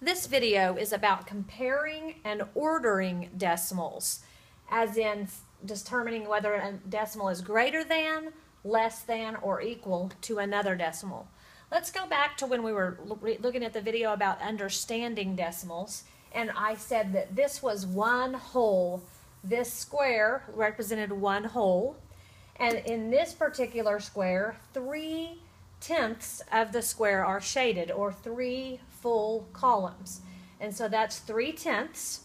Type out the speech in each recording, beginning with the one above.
This video is about comparing and ordering decimals, as in determining whether a decimal is greater than, less than, or equal to another decimal. Let's go back to when we were looking at the video about understanding decimals, and I said that this was one whole. This square represented one whole, and in this particular square, 3/10 of the square are shaded, or 3 full columns. And so that's 3/10.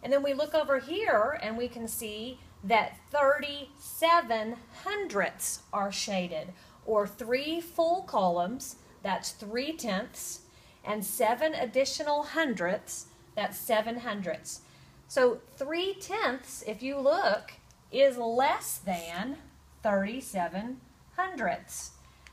And then we look over here and we can see that 37/100 are shaded, or 3 full columns, that's 3/10, and 7 additional hundredths, that's 7/100. So 3/10, if you look, is less than 37/100.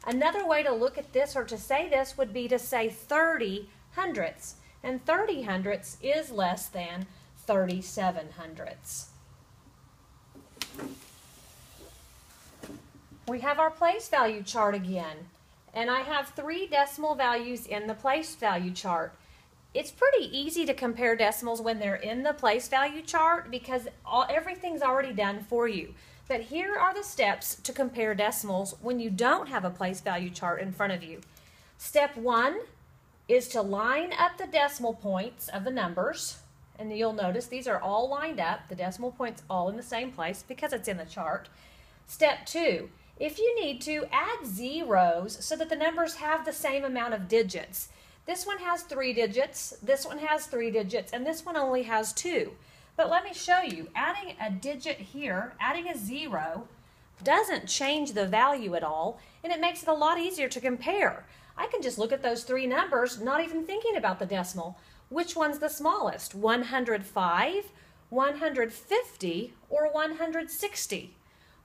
Another way to look at this or to say this would be to say 30/100, and 30/100 is less than 37/100. We have our place value chart again, and I have 3 decimal values in the place value chart. It's pretty easy to compare decimals when they're in the place value chart because everything's already done for you. But here are the steps to compare decimals when you don't have a place value chart in front of you. Step 1 is to line up the decimal points of the numbers, and you'll notice these are all lined up, the decimal points all in the same place because it's in the chart. Step 2, if you need to, add zeros so that the numbers have the same amount of digits. This one has 3 digits, this one has 3 digits, and this one only has 2. But let me show you, adding a digit here, adding a 0, doesn't change the value at all, and it makes it a lot easier to compare. I can just look at those 3 numbers, not even thinking about the decimal. Which one's the smallest? 105, 150, or 160?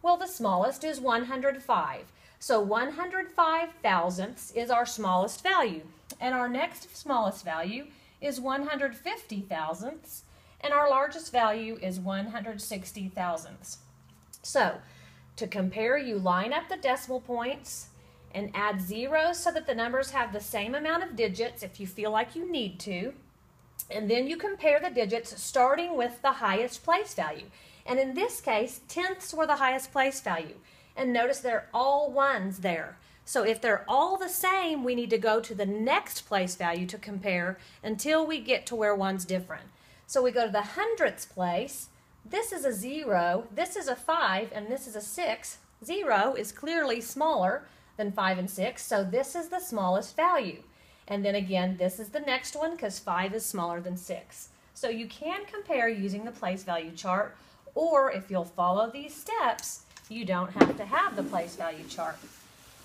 Well, the smallest is 105. So 105 thousandths is our smallest value. And our next smallest value is 150 thousandths. And our largest value is 160 thousandths. So, to compare, you line up the decimal points and add zeros so that the numbers have the same amount of digits if you feel like you need to. And then you compare the digits starting with the highest place value. And in this case, tenths were the highest place value. And notice they're all ones there. So if they're all the same, we need to go to the next place value to compare until we get to where one's different. So we go to the hundredths place. This is a 0, this is a 5, and this is a 6. 0 is clearly smaller than 5 and 6, so this is the smallest value. And then again, this is the next one because 5 is smaller than 6. So you can compare using the place value chart, or if you'll follow these steps, you don't have to have the place value chart.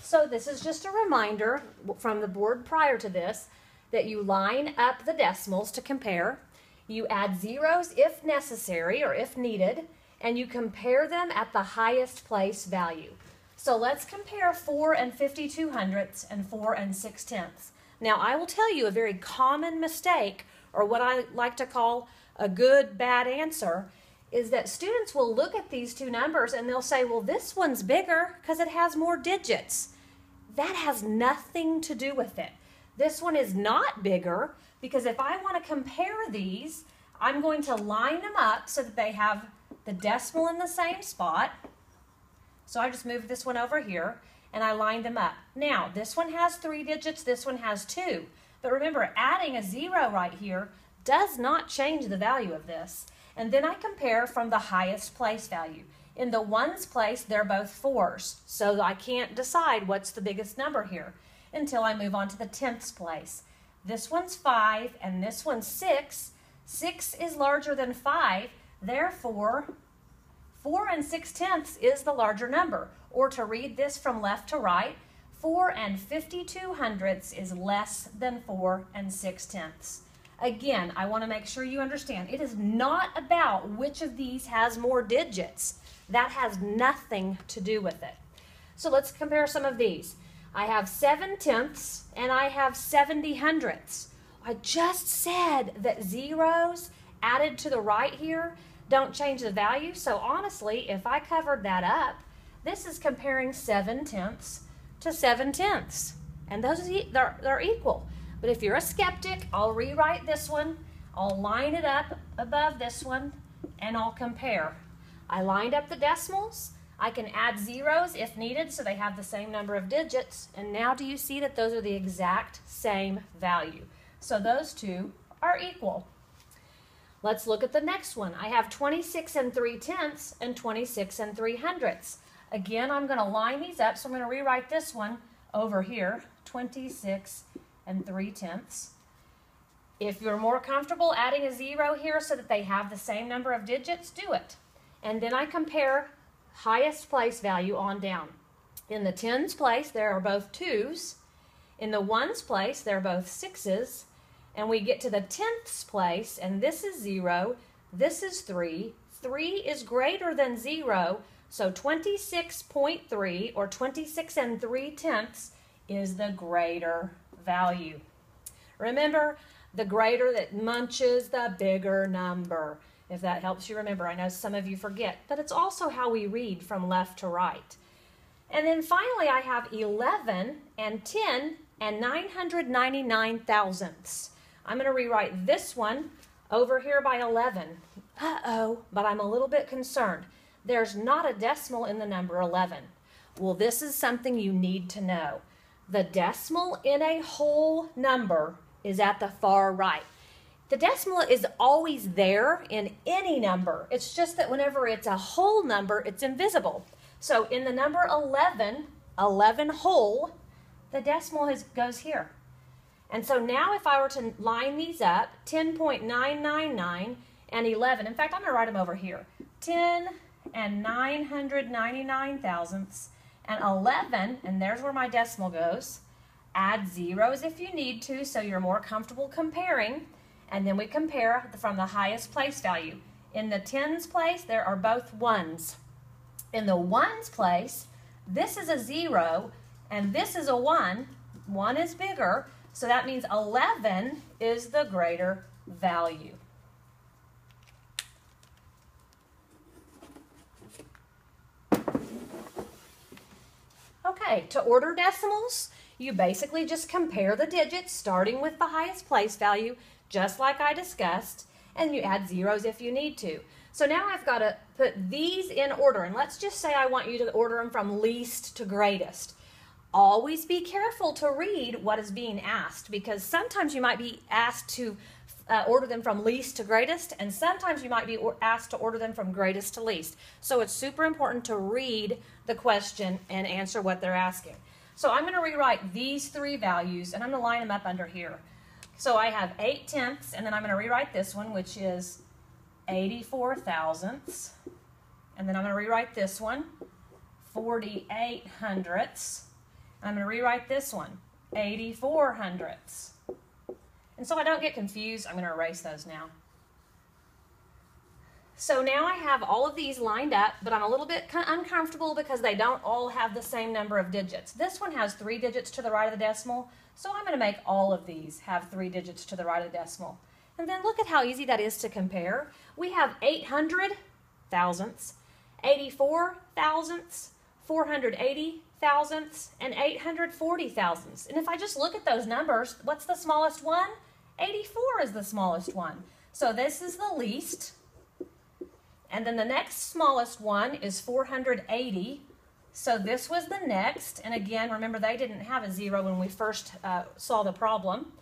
So this is just a reminder from the board prior to this that you line up the decimals to compare. You add zeros if necessary or if needed, and you compare them at the highest place value. So let's compare 4 and 52 hundredths and 4 and 6/10. Now I will tell you a very common mistake, or what I like to call a good bad answer, is that students will look at these two numbers and they'll say, well, this one's bigger because it has more digits. That has nothing to do with it. This one is not bigger because if I want to compare these, I'm going to line them up so that they have the decimal in the same spot. So I just moved this one over here and I lined them up. Now, this one has 3 digits, this one has 2. But remember, adding a 0 right here does not change the value of this. And then I compare from the highest place value. In the ones place, they're both 4s, so I can't decide what's the biggest number here until I move on to the tenths place. This one's 5 and this one's 6. 6 is larger than 5, therefore 4 and 6/10 is the larger number. Or to read this from left to right, 4 and 52 hundredths is less than 4 and 6/10. Again, I want to make sure you understand, it is not about which of these has more digits. That has nothing to do with it. So let's compare some of these. I have 7/10 and I have 70 hundredths. I just said that zeros added to the right here don't change the value. So honestly, if I covered that up, this is comparing 7/10 to 7/10. And those they're equal. But if you're a skeptic, I'll rewrite this one. I'll line it up above this one, and I'll compare. I lined up the decimals. I can add zeros if needed so they have the same number of digits. And now do you see that those are the exact same value? So those two are equal. Let's look at the next one. I have 26 and 3/10 and 26 and 3/100. Again, I'm going to line these up, so I'm going to rewrite this one over here, 26 and 3/10. If you're more comfortable adding a zero here so that they have the same number of digits, do it. And then I compare highest place value on down. In the tens place, there are both 2's. In the ones place, they're both 6's. And we get to the tenths place, and this is 0, this is 3. 3 is greater than 0, so 26.3, or 26 and 3/10, is the greater value. Remember, the greater that munches, the bigger number. If that helps you remember. I know some of you forget, but it's also how we read from left to right. And then finally, I have 11 and 10 and 999 thousandths. I'm going to rewrite this one over here by 11. Uh-oh, but I'm a little bit concerned. There's not a decimal in the number 11. Well, this is something you need to know. The decimal in a whole number is at the far right. The decimal is always there in any number. It's just that whenever it's a whole number, it's invisible. So in the number 11, 11 whole, the decimal goes here. And so now if I were to line these up, 10.999 and 11, in fact, I'm going to write them over here. 10 and 999 thousandths and 11, and there's where my decimal goes. Add zeros if you need to so you're more comfortable comparing. And then we compare from the highest place value. In the tens place, there are both ones. In the ones place, this is a 0 and this is a 1. 1 is bigger. So that means 11 is the greater value. Okay, to order decimals, you basically just compare the digits starting with the highest place value, just like I discussed, and you add zeros if you need to. So now I've got to put these in order, and let's just say I want you to order them from least to greatest. Always be careful to read what is being asked, because sometimes you might be asked to order them from least to greatest, and sometimes you might be asked to order them from greatest to least. So it's super important to read the question and answer what they're asking. So I'm going to rewrite these three values, and I'm going to line them up under here. So I have 8/10, and then I'm going to rewrite this one, which is 84 thousandths. And then I'm going to rewrite this one, 48 hundredths. I'm going to rewrite this one, 84 hundredths. And so I don't get confused, I'm going to erase those now. So now I have all of these lined up, but I'm a little bit uncomfortable because they don't all have the same number of digits. This one has 3 digits to the right of the decimal, so I'm going to make all of these have 3 digits to the right of the decimal. And then look at how easy that is to compare. We have 800 thousandths, 84 thousandths, 480 thousandths, and 840 thousandths. And if I just look at those numbers, what's the smallest one? 84 is the smallest one. So this is the least. And then the next smallest one is 480. So this was the next. And again, remember they didn't have a 0 when we first saw the problem.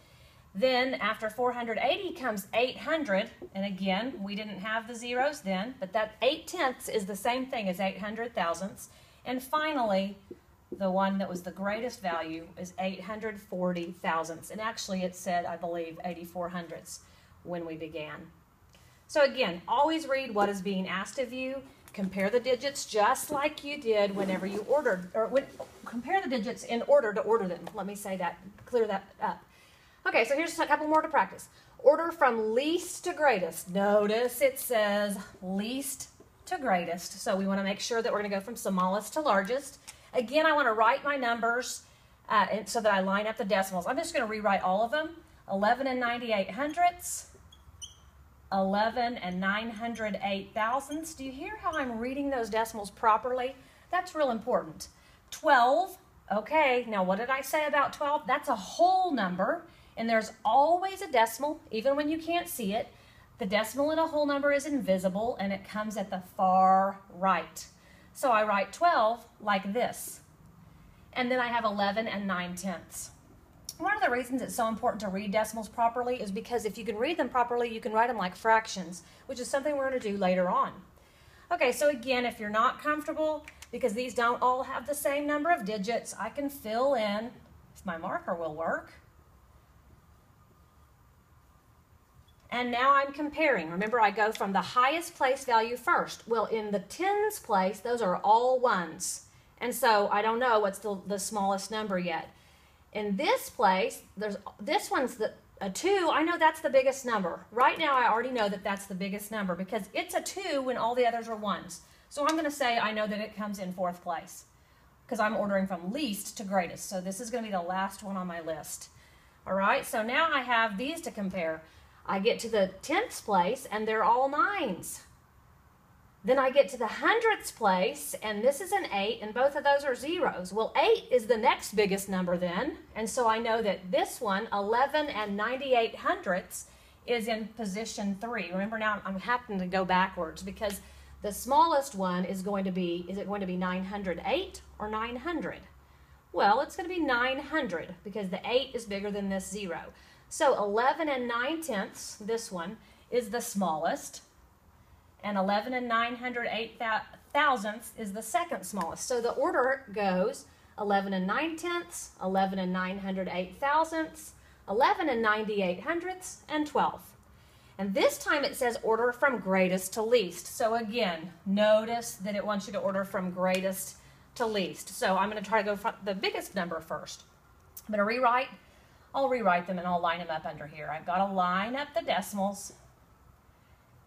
Then after 480 comes 800. And again, we didn't have the zeros then. But that 8/10 is the same thing as 800 thousandths. And finally, the one that was the greatest value is 840 thousandths. And actually it said, I believe, 84 hundredths when we began. So again, always read what is being asked of you. Compare the digits just like you did whenever you ordered, or compare the digits in order to order them. Let me say that, clear that up. Okay, so here's a couple more to practice. Order from least to greatest. Notice it says least to greatest. So we want to make sure that we're going to go from smallest to largest. Again, I want to write my numbers so that I line up the decimals. I'm just going to rewrite all of them. 11 and 98 hundredths. 11 and 908 thousandths. Do you hear how I'm reading those decimals properly? That's real important. 12. Okay, now what did I say about 12? That's a whole number. And there's always a decimal, even when you can't see it. The decimal in a whole number is invisible, and it comes at the far right. So I write 12 like this. And then I have 11 and 9/10. One of the reasons it's so important to read decimals properly is because if you can read them properly, you can write them like fractions, which is something we're going to do later on. Okay, so again, if you're not comfortable, because these don't all have the same number of digits, I can fill in, if my marker will work. And now I'm comparing. Remember, I go from the highest place value first. Well, in the tens place, those are all ones. And so I don't know what's the smallest number yet. In this place, this one's a 2. I know that's the biggest number. Right now, I already know that that's the biggest number because it's a 2 when all the others are 1s. So I'm going to say I know that it comes in 4th place because I'm ordering from least to greatest. So this is going to be the last one on my list. All right, so now I have these to compare. I get to the 10th place, and they're all 9s. Then I get to the 100th place, and this is an 8, and both of those are 0s. Well, 8 is the next biggest number then, and so I know that this one, 11 and 98/100ths, is in position 3. Remember now, I'm having to go backwards because the smallest one is going to be, is it going to be 908 or 900? Well, it's going to be 900 because the 8 is bigger than this 0. So 11 and 9/10ths, this one, is the smallest. And 11 and 908 is the second smallest. So the order goes 11 and 9/10ths, 11 and 908 11 and 98/100ths, and 12. And this time it says order from greatest to least. So again, notice that it wants you to order from greatest to least. So I'm going to try to go from the biggest number first. I'm going to rewrite. I'll rewrite them and I'll line them up under here. I've got to line up the decimals.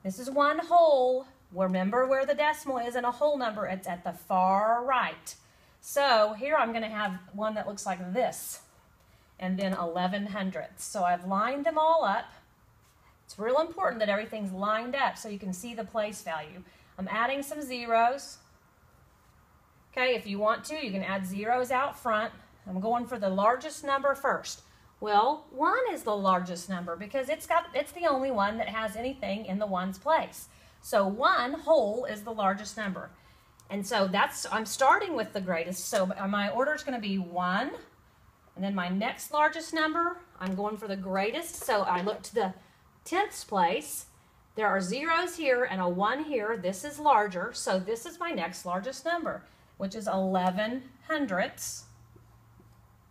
This is one whole. Remember where the decimal is in a whole number. It's at the far right. So here I'm going to have one that looks like this, and then 11/100ths. So I've lined them all up. It's real important that everything's lined up so you can see the place value. I'm adding some zeros. Okay, if you want to, you can add zeros out front. I'm going for the largest number first. Well, 1 is the largest number because it's the only one that has anything in the ones place. So 1 whole is the largest number. And so I'm starting with the greatest. So my order is going to be 1. And then my next largest number, I'm going for the greatest. So I look to the 10th place. There are zeros here and a 1 here. This is larger. So this is my next largest number, which is 11/100ths.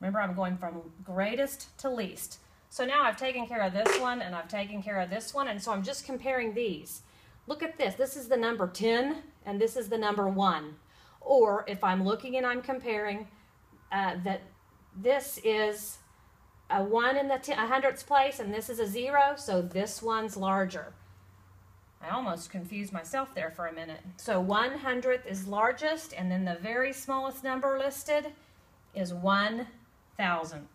Remember, I'm going from greatest to least. So now I've taken care of this one, and I've taken care of this one, and so I'm just comparing these. Look at this. This is the number 10, and this is the number 1. Or if I'm looking and I'm comparing, that this is a 1 in the 100ths place, and this is a 0, so this one's larger. I almost confused myself there for a minute. So 1/100th is largest, and then the very smallest number listed is 1/1000th.